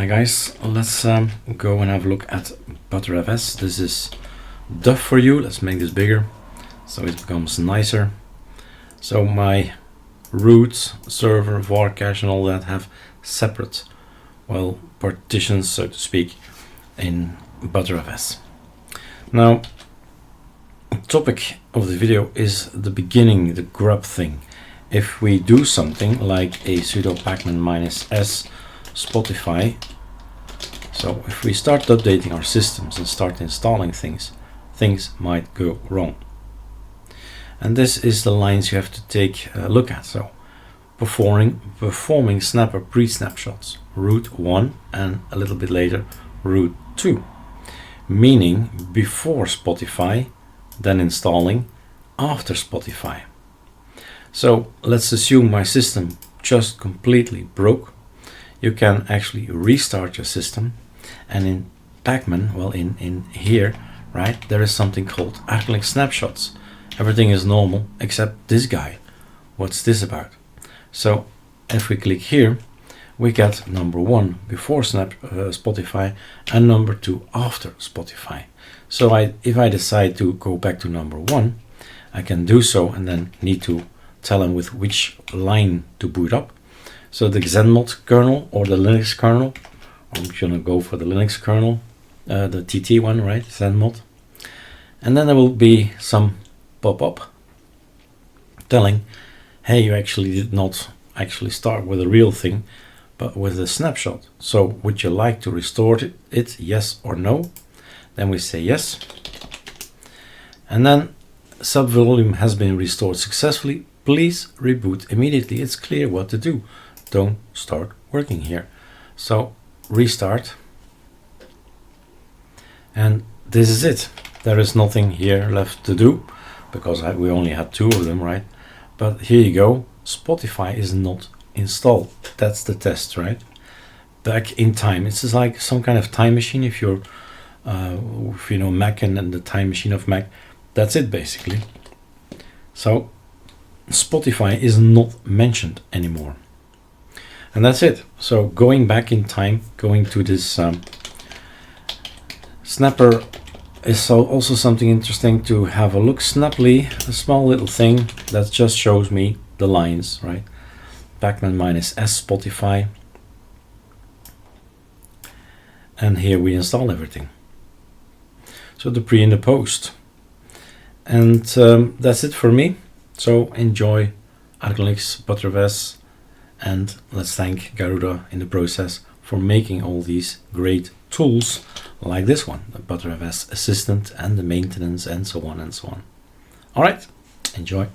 Hi guys, let's go and have a look at BTRFS. This is Duff for you. Let's make this bigger so it becomes nicer. So my root, server, var cache and all that have separate, well, partitions, so to speak, in BTRFS. Now, the topic of the video is the beginning, the grub thing. If we do something like a sudo pacman -s Spotify, so if we start updating our systems and start installing things might go wrong. And this is the lines you have to take a look at. So performing snapper pre-snapshots, root 1, and a little bit later root 2, meaning before Spotify, then installing after Spotify. So let's assume my system just completely broke. You can actually restart your system, and in pacman, well, in here, right, there is something called ArcoLinux snapshots. Everything is normal except this guy. What's this about? So if we click here, we get number 1 before Spotify and number 2 after Spotify. So if I decide to go back to number 1, I can do so and then need to tell them with which line to boot up. So the Xenmod kernel or the Linux kernel, I'm gonna go for the Linux kernel, the TT one, right, Xenmod. And then there will be some pop-up telling, hey, you actually did not actually start with a real thing, but with a snapshot. So would you like to restore it, yes or no? Then we say yes. And then subvolume has been restored successfully. Please reboot immediately. It's clear what to do. Don't start working here. So restart. And this is it. There is nothing here left to do because we only had 2 of them, right? But here you go. Spotify is not installed. That's the test, right? Back in time. It's just like some kind of time machine. If you know Mac and the time machine of Mac, that's it basically. So Spotify is not mentioned anymore. And that's it. So going back in time, going to this snapper is also something interesting to have a look. Snaply, a small little thing that just shows me the lines, right? Pacman -s Spotify. And here we install everything. So the pre and the post. And that's it for me. So enjoy ArcoLinux BTRFS, and let's thank Garuda in the process for making all these great tools like this one, the BTRFS assistant and the maintenance and so on and so on. All right, enjoy.